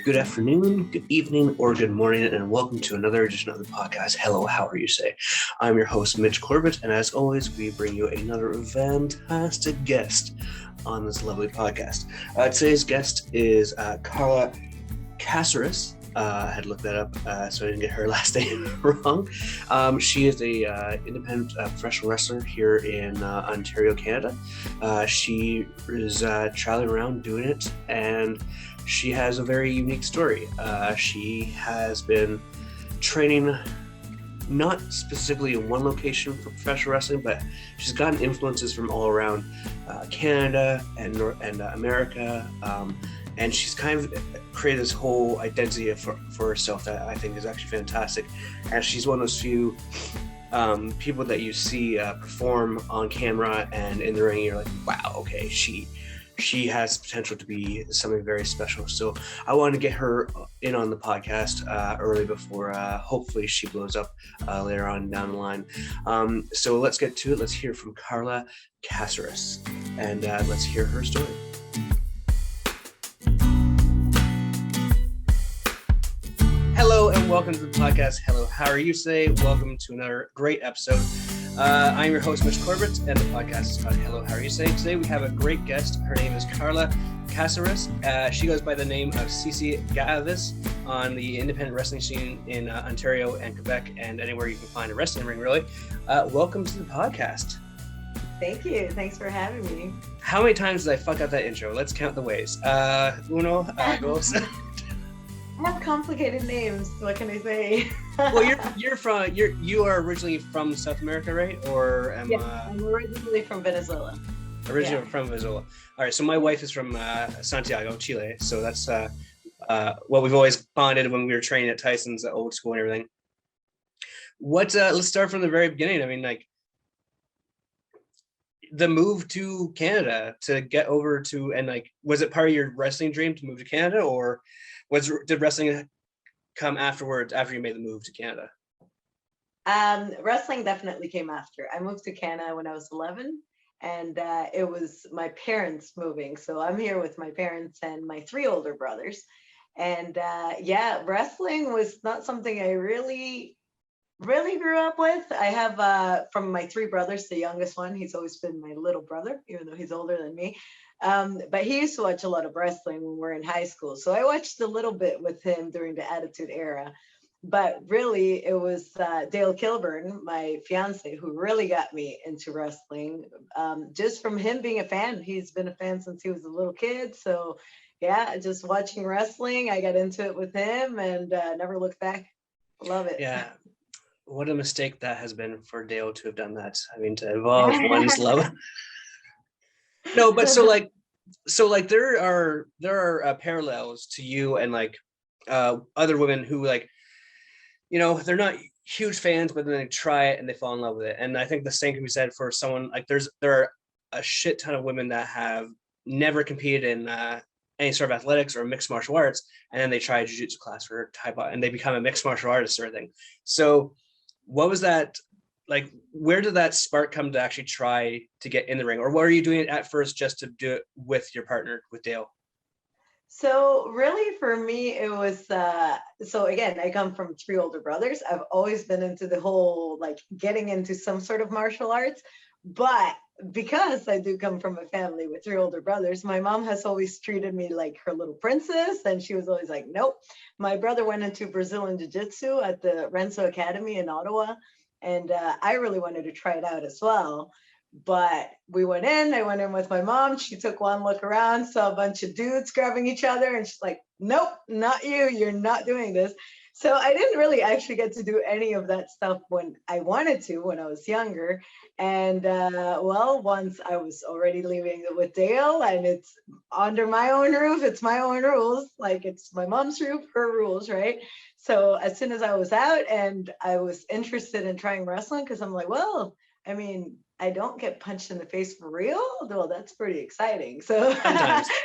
Good afternoon, good evening, or good morning, and welcome to another edition of the podcast. Hello, how are you today? I'm your host, Mitch Corbett, and as always, we bring you another fantastic guest on this lovely podcast. Today's guest is Carla Caceres. I had to look that up so I didn't get her last name wrong. She is a independent professional wrestler here in Ontario, Canada. She is traveling around doing it, and she has a very unique story. She has been training not specifically in one location for professional wrestling, but she's gotten influences from all around Canada and America. And she's kind of created this whole identity for herself that I think is actually fantastic. And she's one of those few people that you see perform on camera and in the ring, you're like, wow, okay, she has potential to be something very special. So I wanted to get her in on the podcast early before hopefully she blows up later on down the line. So let's get to it. Let's hear from Carla Caceres, and let's hear her story. Hello and welcome to the podcast. Hello, how are you today? Welcome to another great episode. I'm your host, Mitch Corbett, and the podcast is called Hello, how are you today? Today we have a great guest. Her name is Carla Caceres. She goes by the name of Cici Galavis on the independent wrestling scene in Ontario and Quebec and anywhere you can find a wrestling ring, really. Welcome to the podcast. Thank you. Thanks for having me. How many times did I fuck up that intro? Let's count the ways. Uno, dos. I have complicated names. What can I say? Well, you are originally from South America, right? Or I'm originally from Venezuela. From Venezuela. All right. So my wife is from Santiago, Chile. So that's what we've always bonded when we were training at Tyson's at old school and everything. Let's start from the very beginning. I mean, like the move to Canada to get over to, and like, was it part of your wrestling dream to move to Canada, or did wrestling come afterwards after you made the move to Canada? Wrestling definitely came after. I moved to Canada when I was 11, and it was my parents moving. So I'm here with my parents and my 3 older brothers. And wrestling was not something I really grew up with. I have from my 3 brothers, the youngest one, he's always been my little brother, even though he's older than me. But he used to watch a lot of wrestling when we were in high school. So I watched a little bit with him during the Attitude Era. But really, it was Dale Kilburn, my fiance, who really got me into wrestling. Just from him being a fan. He's been a fan since he was a little kid. So yeah, just watching wrestling, I got into it with him and never looked back. Love it. Yeah. What a mistake that has been for Dale to have done that. I mean, to evolve one's love. No, but so there are parallels to you and like other women who, like, you know, they're not huge fans, but then they try it and they fall in love with it. And I think the same can be said for someone like there are a shit ton of women that have never competed in any sort of athletics or mixed martial arts, and then they try a jiu-jitsu class or Taekwondo and they become a mixed martial artist or anything. So what was that? Like, where did that spark come to actually try to get in the ring? Or what are you doing at first just to do it with your partner, with Dale? So really for me, it was, so again, I come from 3 older brothers. I've always been into the whole, like, getting into some sort of martial arts. But because I do come from a family with 3 older brothers, my mom has always treated me like her little princess. And she was always like, nope. My brother went into Brazilian Jiu-Jitsu at the Renzo Academy in Ottawa. And I really wanted to try it out as well. But I went in with my mom. She took one look around, saw a bunch of dudes grabbing each other. And she's like, nope, not you. You're not doing this. So I didn't really actually get to do any of that stuff when I wanted to, when I was younger. And once I was already living with Dale and it's under my own roof, it's my own rules. Like, it's my mom's roof, her rules, right? So as soon as I was out and I was interested in trying wrestling, because I'm like, well, I mean, I don't get punched in the face for real. Well, that's pretty exciting. So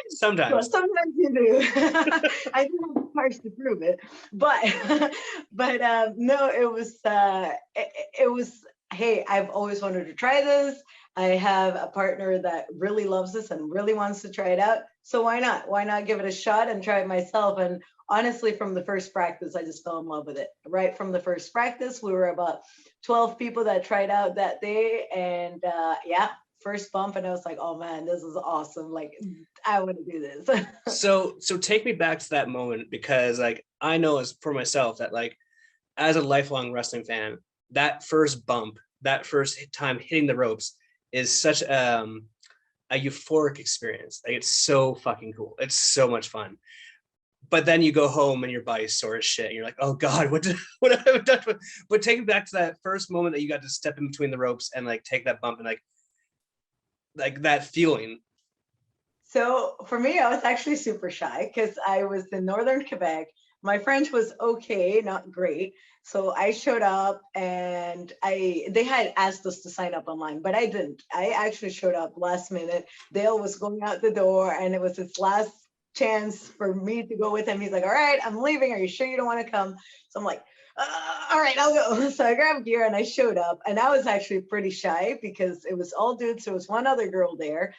sometimes well, sometimes you do. I do have the parts to prove it, but no, it was. Hey, I've always wanted to try this. I have a partner that really loves this and really wants to try it out. So why not? Why not give it a shot and try it myself? And honestly, from the first practice, I just fell in love with it. Right from the first practice, we were about 12 people that tried out that day. And yeah, first bump. And I was like, oh man, this is awesome. Like, I want to do this. So take me back to that moment, because like I know as for myself that like as a lifelong wrestling fan, that first bump, that first time hitting the ropes is such a euphoric experience. Like it's so fucking cool. It's so much fun. But then you go home and your body's sore as shit. And you're like, oh God, what have I done? But take me back to that first moment that you got to step in between the ropes and like take that bump and like that feeling. So for me, I was actually super shy because I was in northern Quebec. My French was okay, not great. So I showed up and they had asked us to sign up online, but I didn't. I actually showed up last minute. Dale was going out the door and it was his last chance for me to go with him. He's like, all right, I'm leaving. Are you sure you don't want to come? So I'm like, all right, I'll go. So I grabbed gear and I showed up. And I was actually pretty shy because it was all dudes. There was one other girl there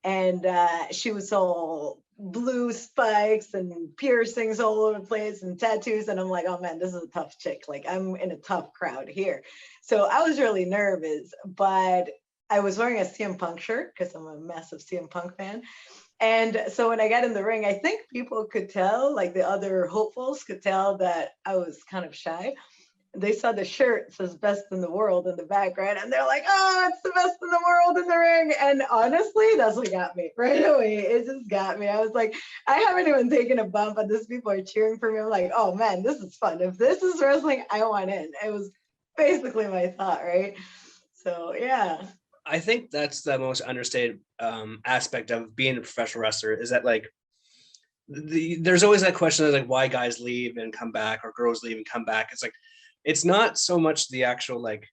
and she was all blue spikes and piercings all over the place and tattoos. And I'm like, oh man, this is a tough chick. Like I'm in a tough crowd here. So I was really nervous, but I was wearing a CM Punk shirt because I'm a massive CM Punk fan. And so when I got in the ring, I think people could tell, like the other hopefuls could tell that I was kind of shy. They saw the shirt says best in the world in the background and they're like, oh, it's the best in the world in the ring. And honestly, that's what got me right away. It just got me. I was like, I haven't even taken a bump and these people are cheering for me. I'm like, oh man, this is fun. If this is wrestling, I want in. It was basically my thought, right? So yeah. I think that's the most understated aspect of being a professional wrestler is that like there's always that question of like why guys leave and come back or girls leave and come back. It's like it's not so much the actual like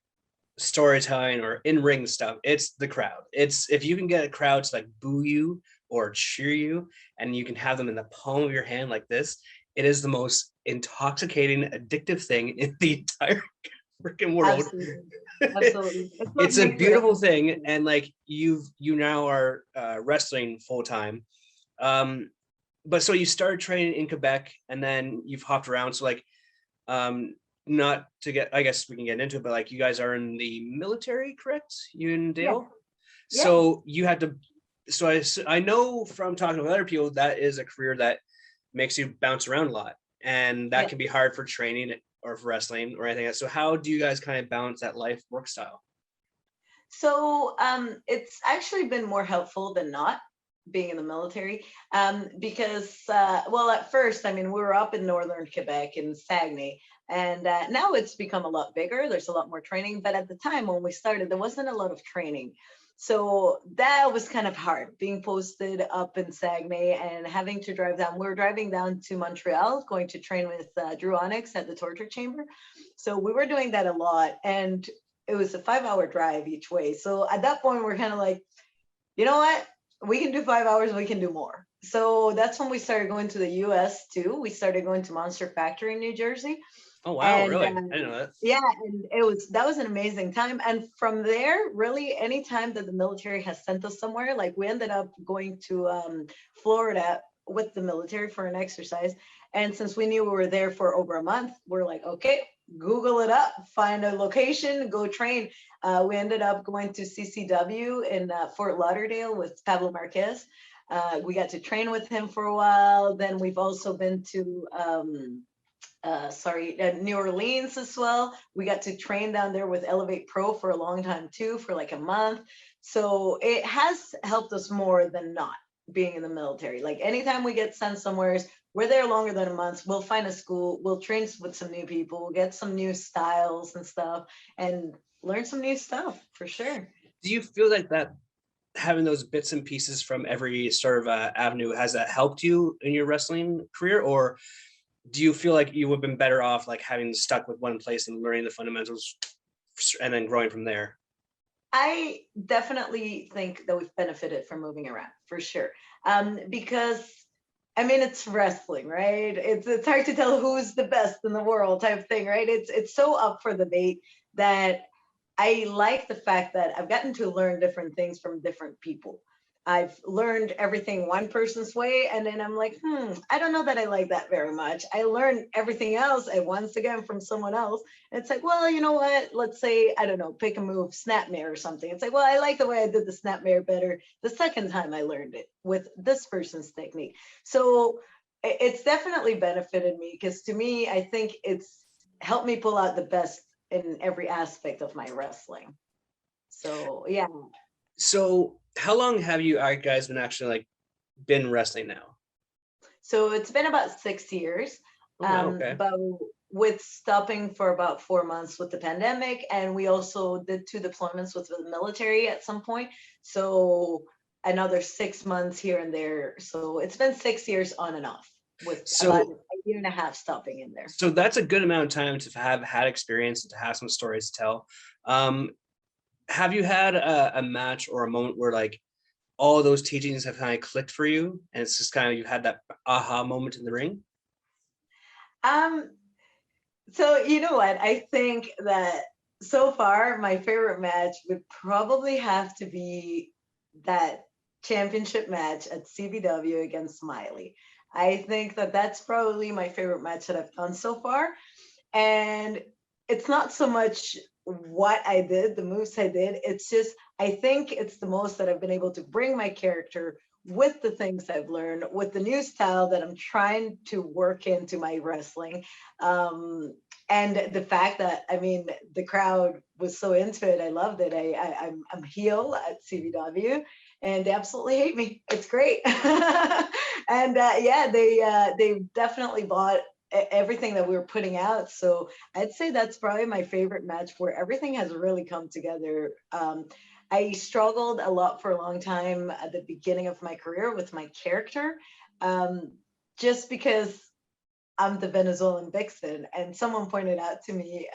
storytelling or in-ring stuff, it's the crowd. It's if you can get a crowd to like boo you or cheer you and you can have them in the palm of your hand like this, it is the most intoxicating addictive thing in the entire freaking world. Absolutely. Absolutely. It's what It's a makes beautiful wrestling thing, fun. and like you now are wrestling full time. um but so you started training in Quebec and then you've hopped around, so like um not to get, I guess we can get into it, but like you guys are in the military, correct? You and Yeah. Dale. Yeah. So you had to, so I know from talking with other people that is a career that makes you bounce around a lot, and that Yeah. can be hard for training or for wrestling or anything else. So how do you guys kind of balance that life work style? So it's actually been more helpful than not being in the military because, well, at first, I mean, we were up in northern Quebec in Saguenay, and now it's become a lot bigger. There's a lot more training, but at the time when we started, there wasn't a lot of training. So that was kind of hard being posted up in Saguenay and having to drive down. We were driving down to Montreal, going to train with Drew Onyx at the Torture Chamber. So we were doing that a lot. And it was a 5 hour drive each way. So at that point, we're kind of like, you know what? We can do 5 hours, we can do more. So that's when we started going to the US too. We started going to Monster Factory in New Jersey. Oh wow, And really? I didn't know that. yeah, and that was an amazing time. And from there, really, any time that the military has sent us somewhere, like we ended up going to Florida with the military for an exercise. And since we knew we were there for over a month, we're like, okay, Google it up, find a location, go train. We ended up going to CCW in Fort Lauderdale with Pablo Marquez. We got to train with him for a while. Then we've also been to New Orleans as well. We got to train down there with Elevate Pro for a long time too, for like a month. So it has helped us more than not being in the military. Like anytime we get sent somewhere, we're there longer than a month. We'll find a school, we'll train with some new people, get some new styles and stuff, and learn some new stuff for sure. Do you feel like that having those bits and pieces from every sort of avenue, has that helped you in your wrestling career, or do you feel like you would have been better off like having stuck with one place and learning the fundamentals and then growing from there? I definitely think that we've benefited from moving around for sure. Because I mean it's wrestling, right? It's hard to tell who's the best in the world type thing, right? It's so up for debate that I like the fact that I've gotten to learn different things from different people. I've learned everything one person's way, and then I'm like, I don't know that I like that very much. I learned everything else and once again from someone else. And it's like, well, you know what? Let's say, I don't know, pick a move, snap mare or something. It's like, well, I like the way I did the snap mare better the second time I learned it with this person's technique. So it's definitely benefited me because to me, I think it's helped me pull out the best in every aspect of my wrestling. So yeah. So how long have you guys been actually like been wrestling now? So it's been about 6 years, Oh wow, okay. but with stopping for about 4 months with the pandemic, and we also did 2 deployments with the military at some point. So another 6 months here and there. So it's been 6 years on and off, with about So a year and a half stopping in there. so that's a good amount of time to have had experience and to have some stories to tell. Um, have you had a match or a moment where like all those teachings have kind of clicked for you, and it's just kind of you had that aha moment in the ring? Um, so you know what? I think that so far my favorite match would probably have to be that championship match at CBW against Smiley. I think that that's probably my favorite match that I've done so far. And it's not so much what I did, the moves I did. It's just, I think it's the most that I've been able to bring my character with the things I've learned, with the new style that I'm trying to work into my wrestling. Um, and the fact that, I mean, the crowd was so into it. I loved it. I'm heel at CBW and they absolutely hate me. It's great. And yeah, they definitely bought everything that we were putting out. So I'd say that's probably my favorite match where everything has really come together. I struggled a lot for a long time at the beginning of my career with my character, um, just because I'm the Venezuelan vixen. And someone pointed out to me,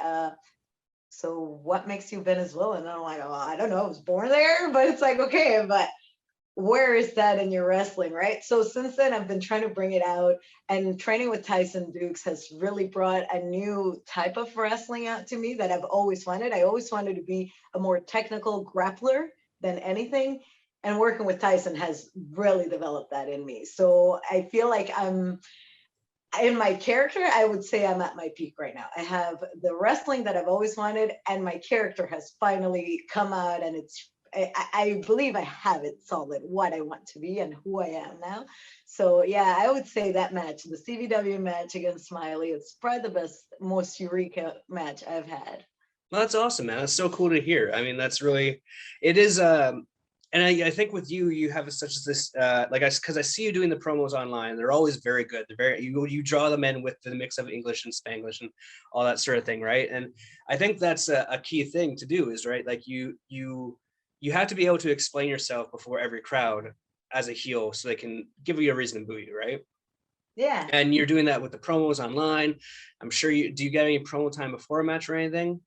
so what makes you Venezuelan? And I'm like, oh, I don't know, I was born there, but it's like, okay, but where is that in your wrestling, right? So since then, I've been trying to bring it out, and training with Tyson Dukes has really brought a new type of wrestling out to me that I've always wanted. I always wanted to be a more technical grappler than anything. And working with Tyson has really developed that in me. So I feel like I'm in my character, I would say I'm at my peak right now. I have the wrestling that I've always wanted, and my character has finally come out, and I believe I have it solid what I want to be and who I am now. So yeah, I would say that match, the CVW match against Smiley, it's probably the best, most eureka match I've had. Well, that's awesome, man. That's so cool to hear. I mean, that's really, it is. And I think with you, you have such as this, like because I see you doing the promos online. They're always very good. They're very, you draw them in with the mix of English and Spanglish and all that sort of thing, right? And I think that's a key thing to do is right. Like you have to be able to explain yourself before every crowd as a heel, so they can give you a reason to boo you, right? Yeah. And you're doing that with the promos online. I'm sure you do. You get any promo time before a match or anything?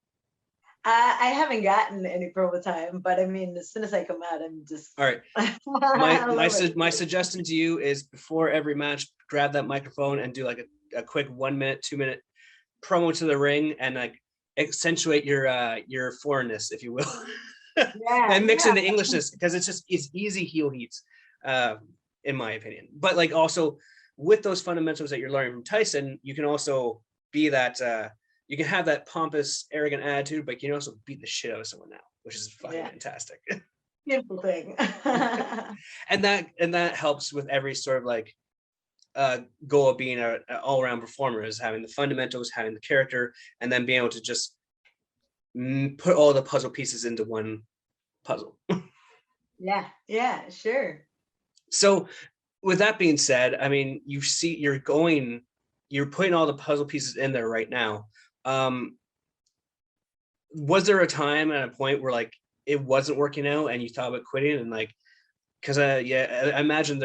I haven't gotten any promo time, but I mean, as soon as I come out, I'm just, All right. My I my love it. my suggestion to you is before every match, grab that microphone and do like a quick 1 minute, 2 minute promo to the ring and like accentuate your foreignness, if you will, Yeah, and mix in yeah, the Englishness because it's easy heel heats, uh, in my opinion. But like also with those fundamentals that you're learning from Tyson, you can also be that you can have that pompous, arrogant attitude, but you can also beat the shit out of someone now, which is fucking yeah. fantastic. Beautiful thing. And that helps with every sort of like goal of being an all-around performer is having the fundamentals, having the character, and then being able to just put all the puzzle pieces into one puzzle. Yeah, yeah, sure. So with that being said, I mean, you're putting all the puzzle pieces in there right now. um was there a time and a point where like it wasn't working out and you thought about quitting and like because yeah, I imagine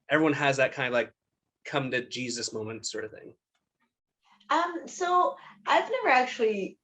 everyone has that kind of like come to Jesus moment sort of thing. So I've never actually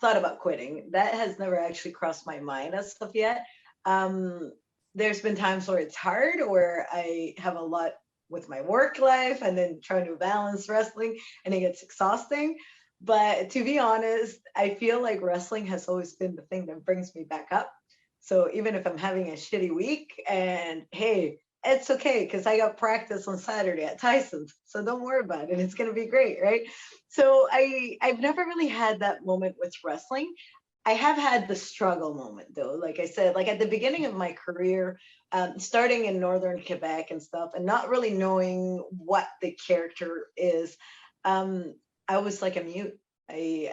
thought about quitting. That has never actually crossed my mind as of yet. Um, there's been times where it's hard, where I have a lot with my work life and then trying to balance wrestling, and it gets exhausting. But to be honest, I feel like wrestling has always been the thing that brings me back up. So even if I'm having a shitty week, and hey, it's okay because I got practice on Saturday at Tyson's. So don't worry about it. It's gonna be great, right? So I've never really had that moment with wrestling. I have had the struggle moment though. Like I said, like at the beginning of my career, starting in northern Quebec and stuff, and not really knowing what the character is, um, I was like a mute. We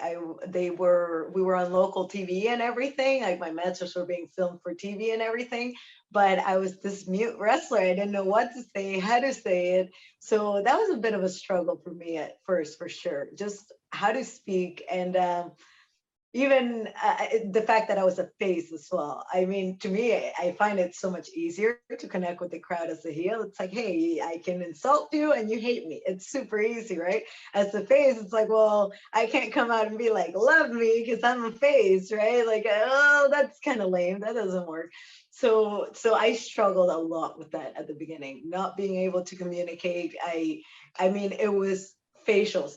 were on local TV and everything. Like my matches were being filmed for TV and everything, but I was this mute wrestler. I didn't know what to say, how to say it. So that was a bit of a struggle for me at first, for sure. Just how to speak and even the fact that I was a face as well. I mean, to me, I find it so much easier to connect with the crowd as a heel. It's like, hey, I can insult you and you hate me. It's super easy, right? As a face, it's like, well, I can't come out and be like, love me because I'm a face, right? Like, oh, that's kind of lame. That doesn't work. So I struggled a lot with that at the beginning, not being able to communicate. I mean, it was facials.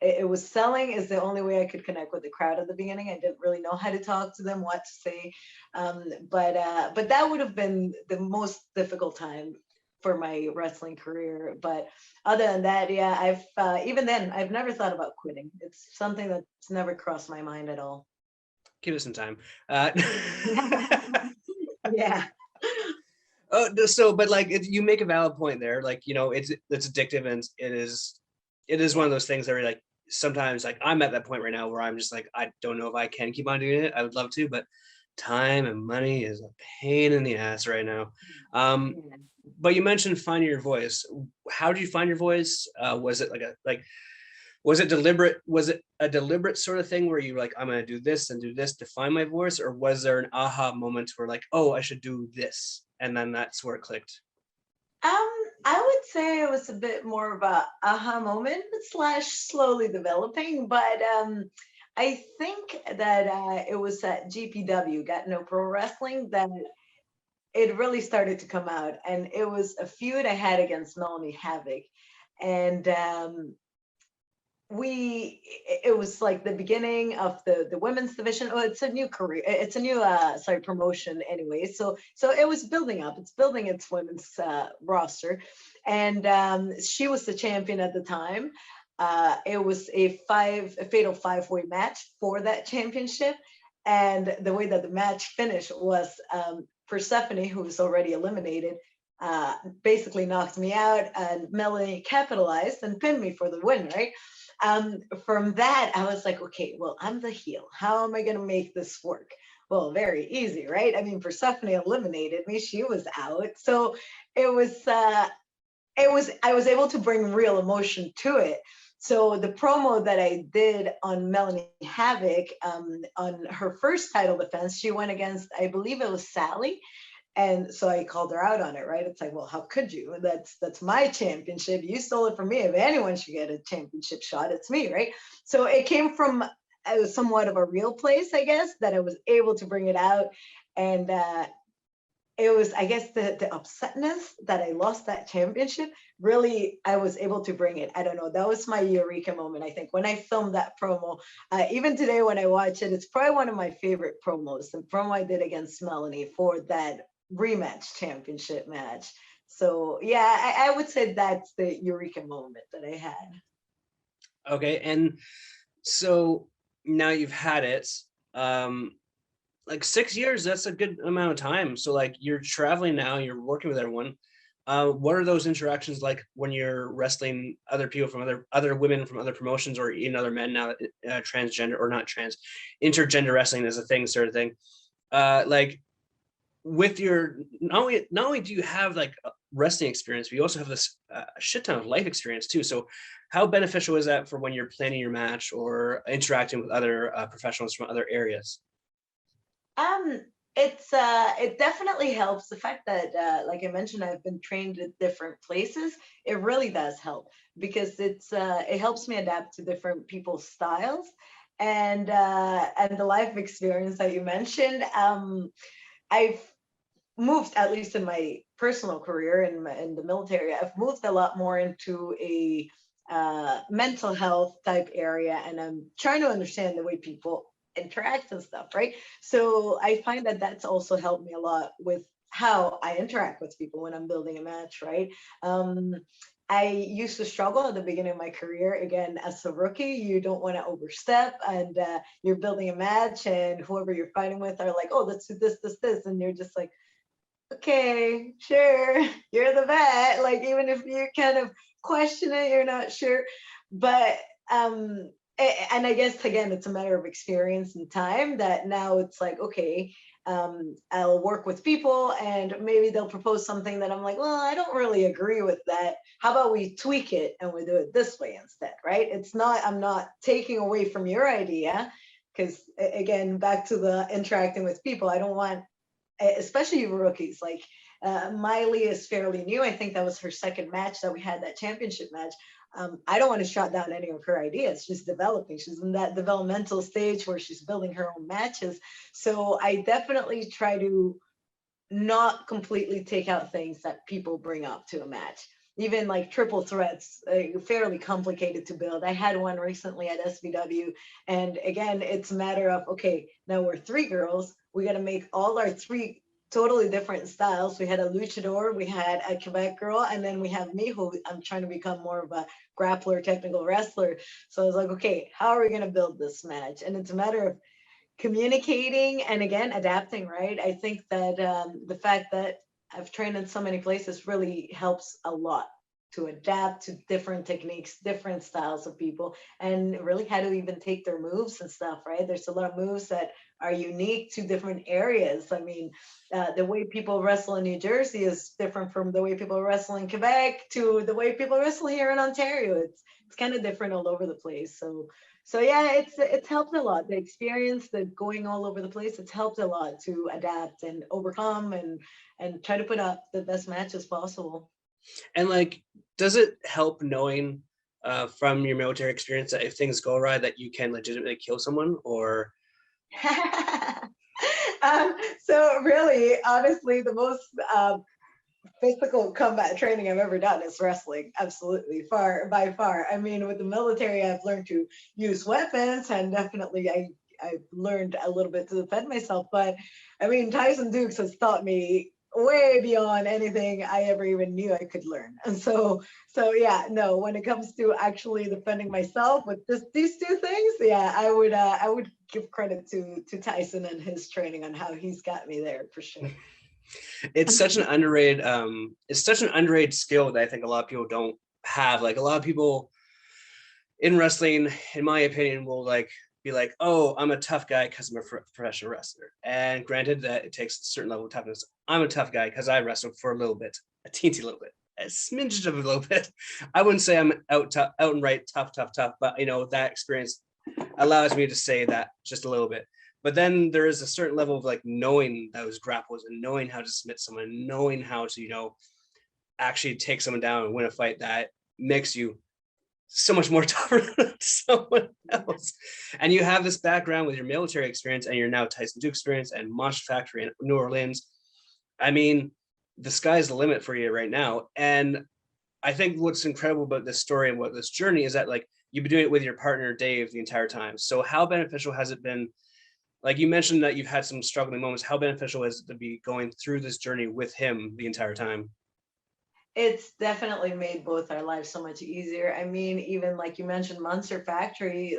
It was selling is the only way I could connect with the crowd at the beginning. I didn't really know how to talk to them, what to say, but that would have been the most difficult time for my wrestling career. But other than that, yeah, I've even then I've never thought about quitting. It's something that's never crossed my mind at all. Give us some time. Yeah. Oh, so but like you make a valid point there. Like it's addictive, and it is one of those things that are like sometimes like I'm at that point right now where I'm just like I don't know if I can keep on doing it. I would love to, but time and money is a pain in the ass right now. Um, Yeah. but you mentioned finding your voice. How did you find your voice? Was it like was it deliberate? Was it a deliberate sort of thing where you were like, I'm gonna do this and do this to find my voice, or was there an aha moment where like, oh, I should do this, and then that's where it clicked? I would say it was a bit more of a aha moment slash slowly developing, but I think that it was at GPW, Got No Pro Wrestling, that it really started to come out, and it was a feud I had against Melanie Havoc, and we it was like the beginning of the women's division. Oh, it's a new career, it's a new sorry, promotion anyway. So it was building up, it's building its women's roster, and she was the champion at the time. It was a fatal five-way match for that championship, and the way that the match finished was Persephone, who was already eliminated, basically knocked me out, and Melanie capitalized and pinned me for the win, right? From that, I was like, okay, well, I'm the heel. How am I going to make this work? Well, very easy, right? I mean, Persephone eliminated me; she was out, so it was I was able to bring real emotion to it. So the promo that I did on Melanie Havoc, on her first title defense, she went against, I believe it was Sally, and so I called her out on it, right? It's like, well, how could you? That's my championship. You stole it from me. If anyone should get a championship shot, it's me, right? So it came from somewhat of a real place, I guess, that I was able to bring it out. And it was, I guess, the upsetness that I lost that championship. Really, I was able to bring it. I don't know. That was my eureka moment. I think when I filmed that promo, even today when I watch it, it's probably one of my favorite promos. The promo I did against Melanie for that rematch championship match. So yeah, I would say that's the eureka moment that I had. Okay, and so now you've had it. Um, like 6 years, that's a good amount of time. So like you're traveling now, you're working with everyone. What are those interactions like when you're wrestling other people from other women from other promotions, or even other men now that transgender or not trans, intergender wrestling is a thing, sort of thing. Like with your not only do you have like wrestling experience, but you also have this shit ton of life experience too. So how beneficial is that for when you're planning your match or interacting with other professionals from other areas? Um, it definitely helps. The fact that, like I mentioned, I've been trained at different places. It really does help because it helps me adapt to different people's styles, and the life experience that you mentioned. I've moved, at least in my personal career in the military, I've moved a lot more into a mental health type area, and I'm trying to understand the way people interact and stuff, right? So I find that that's also helped me a lot with how I interact with people when I'm building a match, right? Um, I used to struggle at the beginning of my career. Again, as a rookie, you don't want to overstep, and you're building a match, and whoever you're fighting with are like, "Oh, let's do this," and you're just like, "Okay, sure, you're the vet." Like, even if you kind of question it, you're not sure. But and I guess again, it's a matter of experience and time that now it's like, okay, I'll work with people and maybe they'll propose something that I'm like, well, I don't really agree with that. How about we tweak it and we do it this way instead, right? It's not, I'm not taking away from your idea, because again, back to the interacting with people, I don't want, especially rookies, like Miley is fairly new. I think that was her second match that we had, that championship match. I don't want to shut down any of her ideas. She's developing. She's in that developmental stage where she's building her own matches. So I definitely try to not completely take out things that people bring up to a match. Even like triple threats, fairly complicated to build. I had one recently at SBW, and again, it's a matter of, okay, now we're three girls. We got to make all our three totally different styles. We had a luchador, we had a Quebec girl, and then we have me, who I'm trying to become more of a grappler, technical wrestler. So I was like, okay, how are we going to build this match? And it's a matter of communicating and again adapting, right? I think that the fact that I've trained in so many places really helps a lot to adapt to different techniques, different styles of people, and really how to even take their moves and stuff, right? There's a lot of moves that are unique to different areas. I mean, the way people wrestle in New Jersey is different from the way people wrestle in Quebec to the way people wrestle here in Ontario. It's kind of different all over the place. So yeah, it's helped a lot. The experience, the going all over the place, it's helped a lot to adapt and overcome and try to put up the best matches possible. And like, does it help knowing from your military experience that if things go awry, that you can legitimately kill someone? Or So really, honestly, the most physical combat training I've ever done is wrestling. Absolutely, far by far. I mean, with the military, I've learned to use weapons, and definitely I've learned a little bit to defend myself. But I mean, Tyson Dukes has taught me way beyond anything I ever even knew I could learn. And so yeah, no, when it comes to actually defending myself with these two things, yeah, I would give credit to Tyson and his training on how he's got me there for sure. it's such an underrated it's such an underrated skill that I think a lot of people don't have. Like, a lot of people in wrestling, in my opinion, will like be like, oh, I'm a tough guy because I'm a professional wrestler. And granted that it takes a certain level of toughness. I'm a tough guy because I wrestled for a little bit, a teensy little bit, a smidge of a little bit. I wouldn't say I'm out and right tough, but that experience allows me to say that just a little bit. But then there is a certain level of like knowing those grapples and knowing how to submit someone, knowing how to, actually take someone down and win a fight, that makes you so much more tougher than someone else. And you have this background with your military experience and your now Tyson Duke experience and Monster Factory in New Orleans. I mean, the sky's the limit for you right now. And I think what's incredible about this story and what this journey is that, like, you've been doing it with your partner Dave the entire time. So how beneficial has it been? Like, you mentioned that you've had some struggling moments. How beneficial is it to be going through this journey with him the entire time? It's definitely made both our lives so much easier. I mean, even like you mentioned, Monster Factory,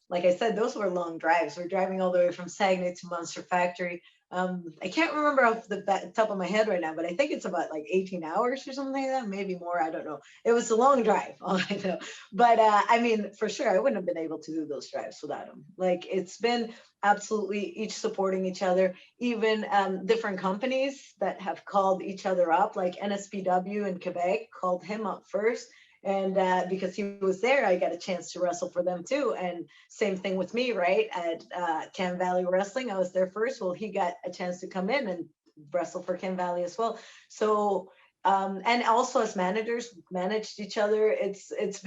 like I said, those were long drives. We're driving all the way from Saguenay to Monster Factory. I can't remember off the top of my head right now, but I think it's about like 18 hours or something like that, maybe more. I don't know. It was a long drive, all I know. But I mean, for sure, I wouldn't have been able to do those drives without him. Like, it's been absolutely each supporting each other. Even different companies that have called each other up, like NSPW in Quebec called him up first. And because he was there, I got a chance to wrestle for them too. And same thing with me, right? At Cam Valley Wrestling, I was there first. Well, he got a chance to come in and wrestle for Cam Valley as well. So, and also as managers, managed each other. It's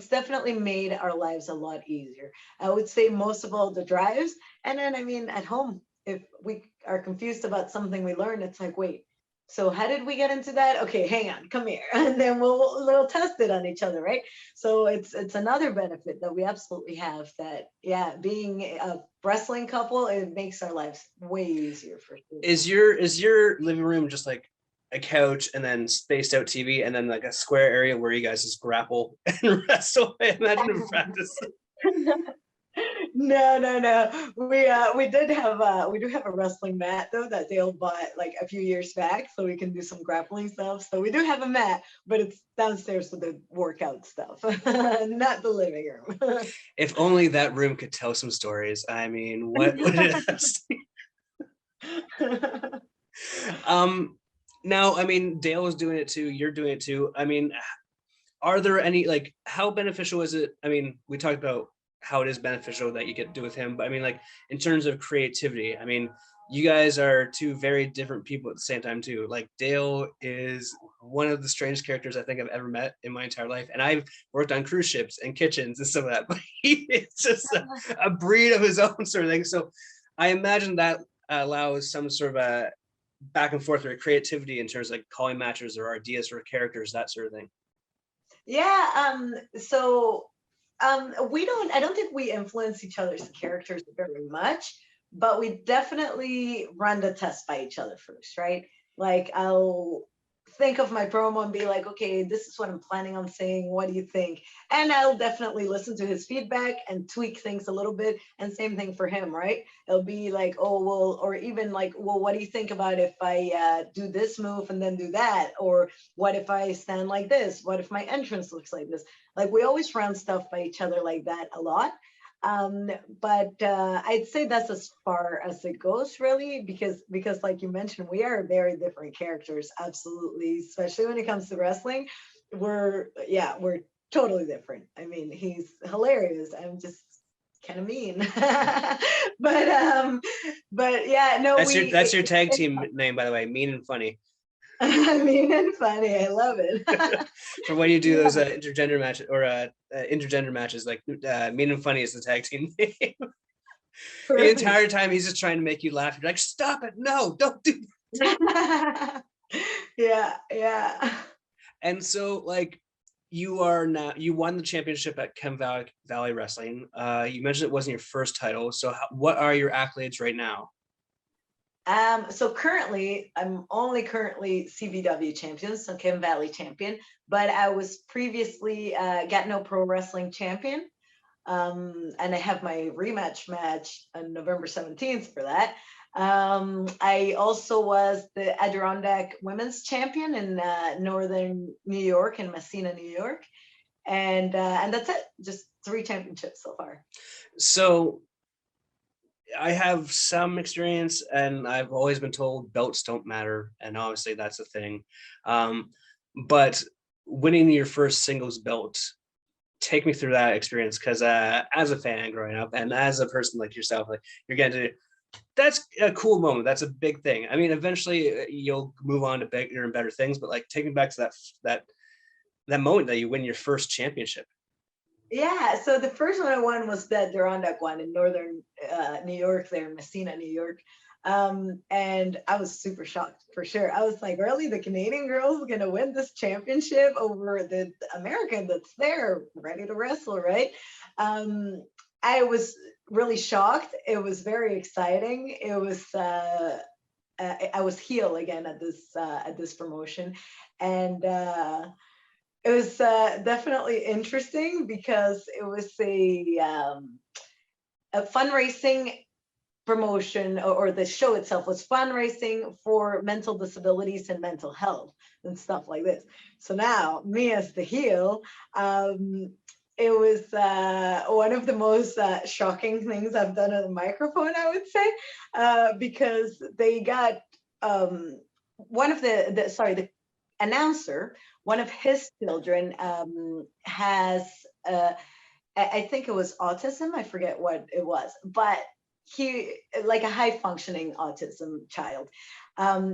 definitely made our lives a lot easier. I would say most of all the drives. And then, I mean, at home, if we are confused about something we learned, it's like, wait, So how did we get into that? Okay, hang on, come here, and then we'll test it on each other, right? So it's another benefit that we absolutely have. That yeah, being a wrestling couple, it makes our lives way easier for sure. Is your living room just like a couch and then spaced out TV and then like a square area where you guys just grapple and wrestle? I imagine in practice. No, no, no. We do have a wrestling mat though that Dale bought like a few years back, so we can do some grappling stuff. So we do have a mat, but it's downstairs for the workout stuff, not the living room. If only that room could tell some stories. I mean, what would it have? Um, now, I mean, Dale was doing it too. You're doing it too. I mean, are there any like how beneficial is it? I mean, we talked about how it is beneficial that you get to do with him, but I mean, like in terms of creativity, I mean, you guys are two very different people at the same time too. Like Dale is one of the strangest characters I think I've ever met in my entire life, and I've worked on cruise ships and kitchens and some of that, but he is just a breed of his own sort of thing. So I imagine that allows some sort of a back and forth or creativity in terms of like calling matches or ideas for characters, that sort of thing. Yeah, so I don't think we influence each other's characters very much, but we definitely run the test by each other first, right? Like I'll think of my promo and be like, okay, this is what I'm planning on saying. What do you think? And I'll definitely listen to his feedback and tweak things a little bit. And same thing for him, right? It'll be like, oh, well, or even like, well, what do you think about if I do this move and then do that? Or what if I stand like this? What if my entrance looks like this? Like we always run stuff by each other like that a lot. But I'd say that's as far as it goes, really, because like you mentioned, we are very different characters, absolutely, especially when it comes to wrestling. We're totally different. I mean, he's hilarious. I'm just kind of mean, but yeah, no, That's your tag team name, by the way, Mean and Funny. mean and funny. I love it. For when you do Yeah, those intergender matches or intergender matches, like Mean and Funny is the tag team name. The perfect. entire time he's just trying to make you laugh. You're like, stop it, no, don't do. Yeah, yeah. And so, like, you are now you won the championship at Valley Wrestling. You mentioned it wasn't your first title. So, what are your accolades right now? So currently, I'm only currently CBW champion, so Kim Valley champion, but I was previously Gatineau Pro Wrestling champion. And I have my rematch match on November 17th for that. I also was the Adirondack Women's Champion in Northern New York, in Messina, New York, and that's it. Just 3 championships so far. So, I have some experience, and I've always been told belts don't matter, and obviously that's a thing. But winning your first singles belt, take me through that experience, because as a fan growing up, and as a person like yourself, like you're getting to, that's a cool moment. That's a big thing. I mean, eventually you'll move on to bigger and better things, but like take me back to that moment that you win your first championship. Yeah, so the first one I won was the Adirondack one in northern New York, there in Messina, New York. And I was super shocked for sure. I was like, really, the Canadian girl's gonna win this championship over the American that's there ready to wrestle, right? I was really shocked. It was very exciting. It was I was heel again at this promotion, and it was definitely interesting because it was a fundraising promotion, or the show itself was fundraising for mental disabilities and mental health and stuff like this. So now, me as the heel, it was one of the most shocking things I've done on the microphone, I would say, because they got one of the announcer, one of his children has, I think it was autism. I forget what it was, but he, like a high functioning autism child.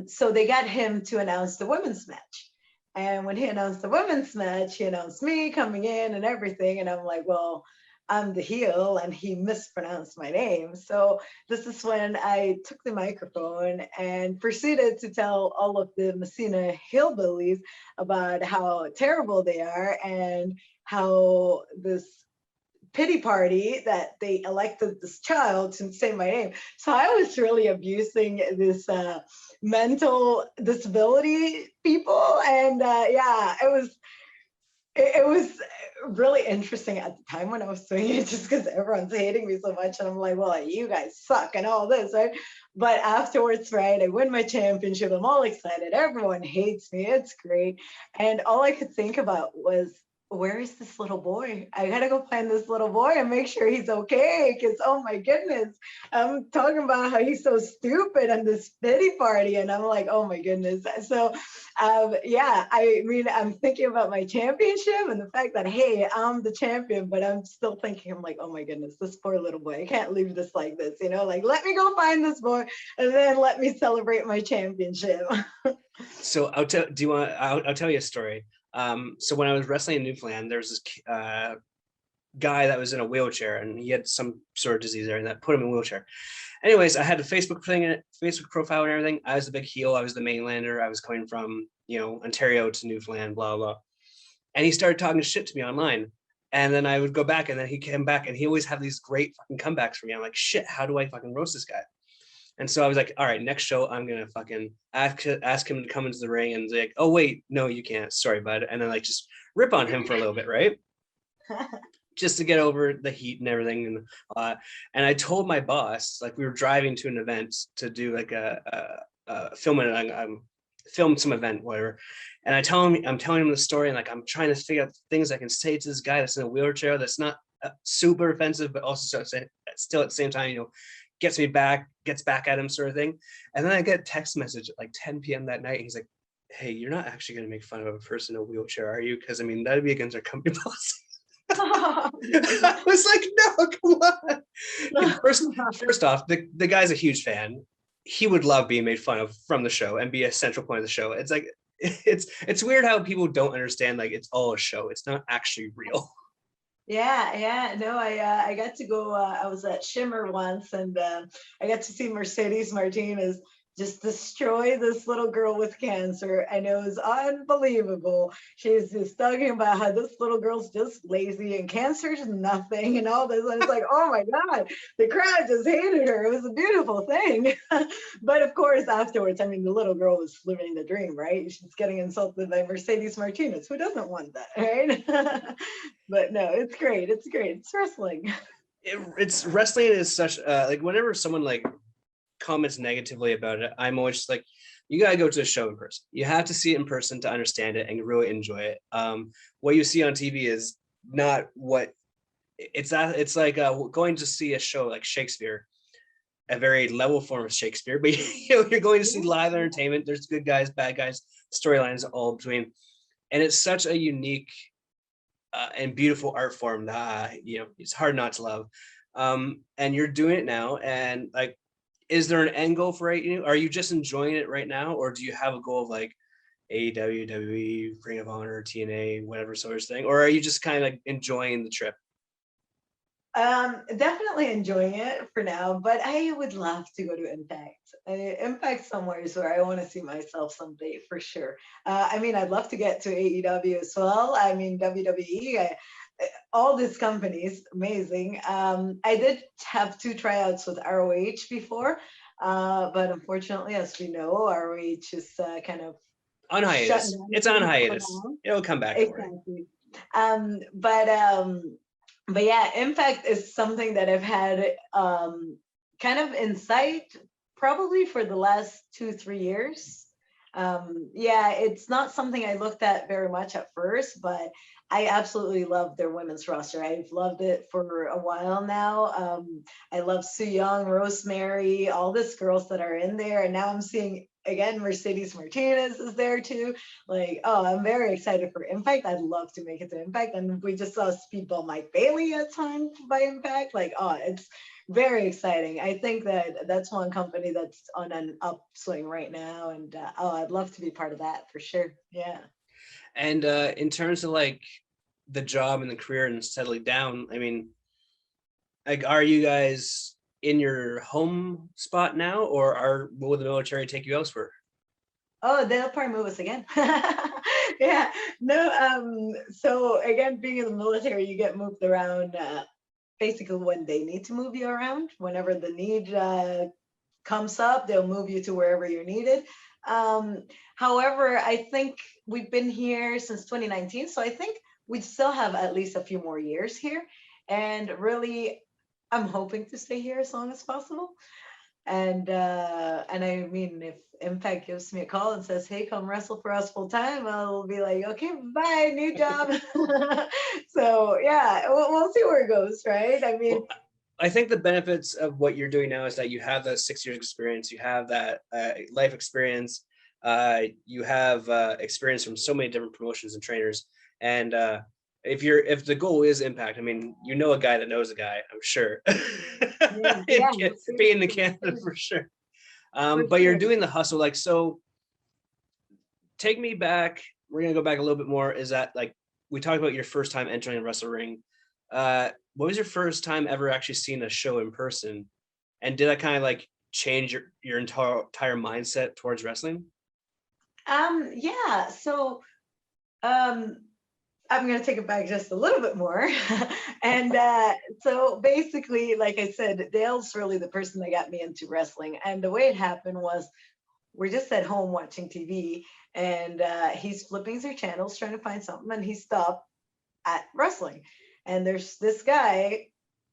So they got him to announce the women's match. And when he announced the women's match, he announced me coming in and everything. And I'm like, well, I'm the heel and he mispronounced my name. So this is when I took the microphone and proceeded to tell all of the Messina hillbillies about how terrible they are and how this pity party that they elected this child to say my name. So I was really abusing this mental disability people, and yeah, it was really interesting at the time when I was doing it, just because everyone's hating me so much, and I'm like, well, you guys suck and all this, right? But afterwards, right, I win my championship. I'm all excited. Everyone hates me. It's great, and all I could think about was, where is this little boy? I gotta go find this little boy and make sure he's okay. Because oh my goodness, I'm talking about how he's so stupid on this pity party, and I'm like, oh my goodness. So yeah, I mean, I'm thinking about my championship and the fact that, hey, I'm the champion, but I'm still thinking, I'm like, oh my goodness, this poor little boy, I can't leave this like this, you know, like, let me go find this boy and then let me celebrate my championship. So I'll tell you a story. So when I was wrestling in Newfoundland, there was this guy that was in a wheelchair, and he had some sort of disease there, and that put him in a wheelchair. Anyways, I had a Facebook thing, Facebook profile and everything. I was the big heel. I was the mainlander. I was coming from, Ontario to Newfoundland, blah, blah. And he started talking shit to me online. And then I would go back, and then he came back, and he always had these great fucking comebacks for me. I'm like, shit, how do I fucking roast this guy? And so I was like, all right, next show, I'm going to fucking ask him to come into the ring, and like, oh, wait, no, you can't. Sorry, bud. And then like just rip on him for a little bit, right? Just to get over the heat and everything. And I told my boss, like, we were driving to an event to do like a film some event, whatever. And I'm telling him the story, and like, I'm trying to figure out things I can say to this guy that's in a wheelchair that's not super offensive, but also still at the same time, gets back at him, sort of thing. And then I get a text message at like 10 p.m. that night. He's like, hey, you're not actually going to make fun of a person in a wheelchair, are you? Because I mean, that'd be against our company policy. I was like, no, come on. First off, the guy's a huge fan. He would love being made fun of from the show and be a central point of the show. It's like, it's weird how people don't understand, like, it's all a show. It's not actually real. Yeah, no, I got to go. I was at Shimmer once, and I got to see Mercedes Martinez just destroy this little girl with cancer, and it was unbelievable. She's just talking about how this little girl's just lazy and cancer's nothing and all this, and it's like, oh my god, the crowd just hated her. It was a beautiful thing. But of course, afterwards, I mean, the little girl was living the dream, right? She's getting insulted by Mercedes Martinez. Who doesn't want that, right? But no, it's great. It's great. It's wrestling. It's wrestling is such like, whenever someone like comments negatively about it, I'm always like, you gotta go to a show in person. You have to see it in person to understand it and really enjoy it. What you see on TV is not what it's that. It's like going to see a show like Shakespeare, a very level form of Shakespeare, but you're going to see live entertainment. There's good guys, bad guys, storylines all between, and it's such a unique and beautiful art form that it's hard not to love. And you're doing it now, and like, is there an end goal for it? Are you just enjoying it right now, or do you have a goal of like AEW, WWE, Ring of Honor, TNA, whatever sort of thing, or are you just kind of like enjoying the trip? Definitely enjoying it for now, but I would love to go to Impact. Impact somewhere is where I want to see myself someday for sure. I mean, I'd love to get to AEW as well. I mean, WWE, all these companies, amazing. I did have 2 tryouts with ROH before, but unfortunately, as we know, ROH is kind of On hiatus. It's on hiatus. It'll come back. Exactly. But yeah, Impact is something that I've had kind of in sight probably for the last 2-3 years. Yeah, it's not something I looked at very much at first, but I absolutely love their women's roster. I've loved it for a while now. I love Su Young, Rosemary, all these girls that are in there, and now I'm seeing again Mercedes Martinez is there too. Like, oh, I'm very excited for Impact. I'd love to make it to Impact, and we just saw Speedball Mike Bailey at times by Impact. Like, oh, it's very exciting. I think that that's one company that's on an upswing right now, and oh, I'd love to be part of that for sure. Yeah. And in terms of like the job and the career and settling down, I mean, Like, are you guys in your home spot now, or will the military take you elsewhere? Oh, they'll probably move us again. Yeah, no. So again, being in the military, you get moved around. Basically, when they need to move you around, whenever the need comes up, they'll move you to wherever you're needed. Um, However, I think we've been here since 2019, so I think we still have at least a few more years here. And really, I'm hoping to stay here as long as possible. And I mean, if Impact gives me a call and says, "Hey, come wrestle for us full time," I'll be like, "Okay, bye, new job." So yeah, we'll see where it goes, right? I mean, Well, I think the benefits of what you're doing now is that you have that 6 years experience, you have that life experience, you have experience from so many different promotions and trainers. And if the goal is impact, I mean, you know a guy that knows a guy, I'm sure. yeah, yeah, Being in seriously, Canada for sure. for But you're sure. doing the hustle, like, so take me back. We're gonna go back a little bit more. Is that like we talked about your first time entering a wrestle ring? What was your first time ever actually seeing a show in person? And did that kind of like change your entire mindset towards wrestling? Yeah, so um I'm going to take it back just a little bit more. And so basically, like I said, Dale's really the person that got me into wrestling. And the way it happened was we're just at home watching TV, and he's flipping through channels trying to find something, and he stopped at wrestling. And there's this guy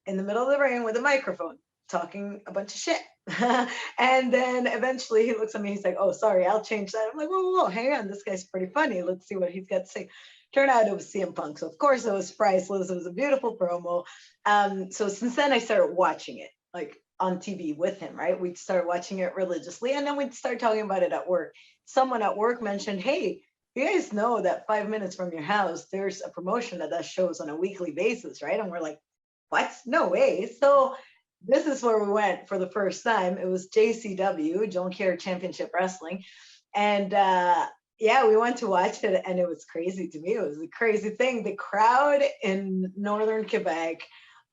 in the middle of the ring with a microphone talking a bunch of shit. And then eventually he looks at me, he's like, "Oh, sorry, I'll change that." I'm like, "Whoa, whoa, whoa, hang on, this guy's pretty funny. Let's see what he's got to say." Turned out it was CM Punk. So of course it was priceless. It was a beautiful promo. So since then I started watching it like on TV with him, right? We'd start watching it religiously, and then we'd start talking about it at work. Someone at work mentioned, "Hey, you guys know that 5 minutes from your house, there's a promotion that does shows on a weekly basis, right?" And we're like, "What? No way." So this is where we went for the first time. It was JCW, Don't Care Championship Wrestling. And yeah, we went to watch it, and it was crazy to me. It was a crazy thing. The crowd in northern Quebec,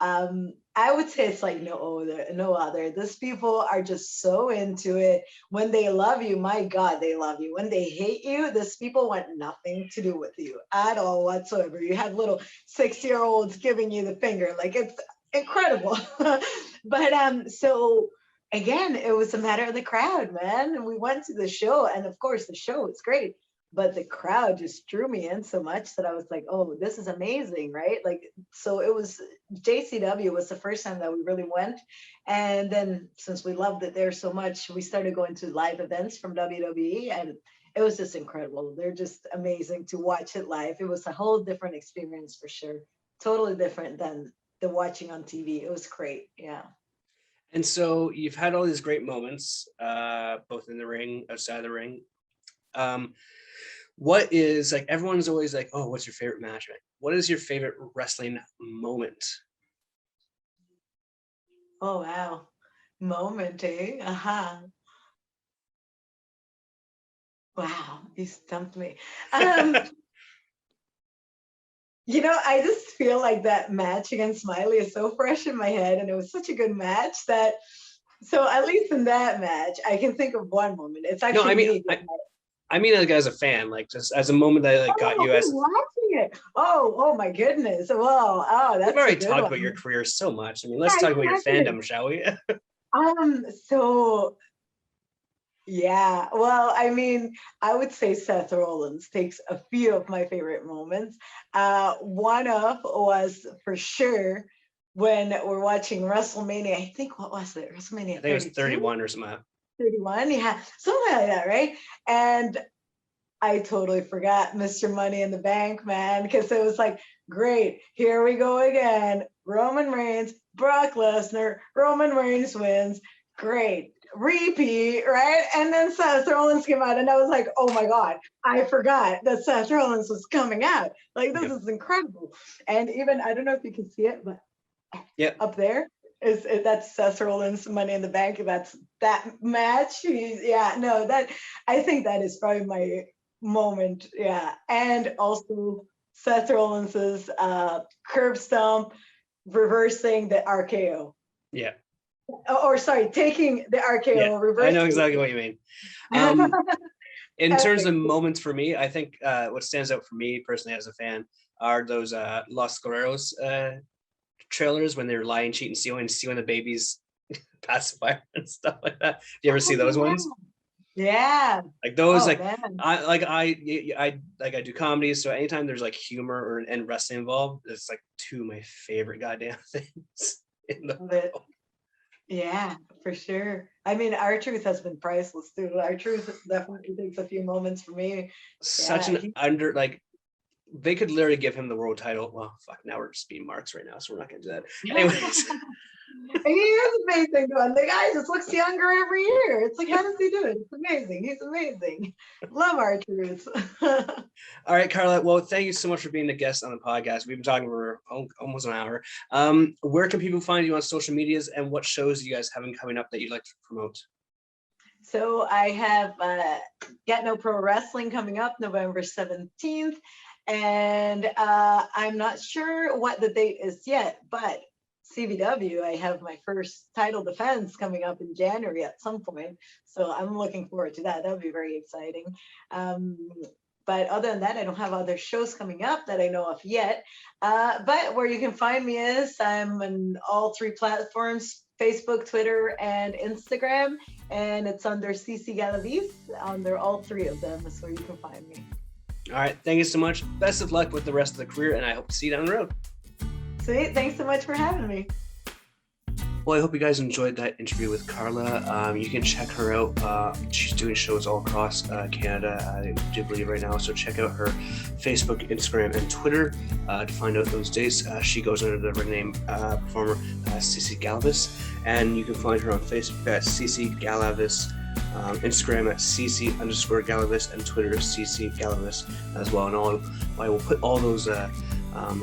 I would say it's like no other, no other. These people are just so into it. When they love you, my God, they love you. When they hate you, these people want nothing to do with you at all whatsoever. You have little 6-year-olds giving you the finger, like it's incredible. But so again, it was a matter of the crowd, man. And we went to the show, and of course, the show was great, but the crowd just drew me in so much that I was like, "Oh, this is amazing," right? Like, so it was JCW was the first time that we really went, and then since we loved it there so much, we started going to live events from WWE, and it was just incredible. They're just amazing to watch it live. It was a whole different experience for sure, totally different than the watching on TV. It was great, yeah. And so you've had all these great moments, both in the ring, outside the ring. Um, what is like everyone's always like, "Oh, what's your favorite match?" Like, what is your favorite wrestling moment? Oh wow. Moment, eh? Uh-huh. Wow, you stumped me. Um, I just feel like that match against Smiley is so fresh in my head, and it was such a good match that so at least in that match, I can think of one moment. It's No, actually me. I mean like as a fan, like just as a moment that like got Oh, you you're as watching it. Oh my goodness. Well, oh, we've that's a already good talked one. about your career so much. I mean, let's Yeah, talk about your exactly. fandom, shall we? So yeah, well, I mean, I would say Seth Rollins takes a few of my favorite moments. One of was for sure when we're watching WrestleMania. I think what was it? I WrestleMania think it was 32, 31 or something. 31. Yeah, something like that, right? And I totally forgot Mr. Money in the Bank, man, because it was like, great, here we go again. Roman Reigns, Brock Lesnar, Roman Reigns wins. Great. Repeat, right? And then Seth Rollins came out, and I was like, oh my God, I forgot that Seth Rollins was coming out. Like, this Yep. is incredible. And even, I don't know if you can see it, but Yep. up there that's Seth Rollins Money in the Bank. That's that match. Yeah, no, that I think that is probably my moment. Yeah, and also Seth Rollins's curb stomp. reversing the RKO. Yeah. Or sorry, taking the RKO, Yeah, reversing. I know exactly what you mean. In terms of moments for me, I think what stands out for me personally as a fan are those Los Guerreros trailers when they're lying, cheating, stealing the baby's pacifier and stuff like that. Do you ever see those ones? Yeah. Like those, man. I do comedies, so anytime there's like humor and wrestling involved, it's like two of my favorite goddamn things in the world. Yeah, for sure. I mean, R-Truth has been priceless too. R-Truth definitely takes a few moments for me. Such an they could literally give him the world title. Well, fuck, now we're just being marks right now, so we're not gonna do that. Anyways. He is amazing though. And the guy just looks younger every year. It's like, how does he do it? It's amazing. He's amazing. Love R-Truth. All right, Carla. Well, thank you so much for being a guest on the podcast. We've been talking for almost an hour. Where can people find you on social medias, and what shows do you guys having coming up that you'd like to promote? So I have Get No Pro Wrestling coming up November 17th. And I'm not sure what the date is yet, but CVW, I have my first title defense coming up in January at some point. So I'm looking forward to that. That would be very exciting. But other than that, I don't have other shows coming up that I know of yet. But where you can find me is I'm on all 3 platforms, Facebook, Twitter, and Instagram. And it's under Cici Galavis. Under all 3 of them is where you can find me. All right. Thank you so much. Best of luck with the rest of the career, and I hope to see you down the road. Sweet. Thanks so much for having me. Well, I hope you guys enjoyed that interview with Carla. You can check her out. She's doing shows all across Canada, I do believe right now. So check out her Facebook, Instagram, and Twitter to find out those dates. She goes under the ring name performer Cici Galavis, and you can find her on Facebook at Cici Galavis. Instagram at Cici_Galavis, and Twitter Cici Galavis as well. And I will put all those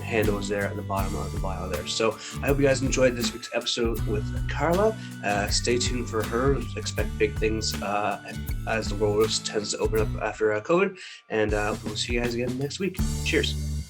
handles there at the bottom of the bio there. So I hope you guys enjoyed this week's episode with Carla. Stay tuned for her. Expect big things as the world tends to open up after COVID. And we'll see you guys again next week. Cheers.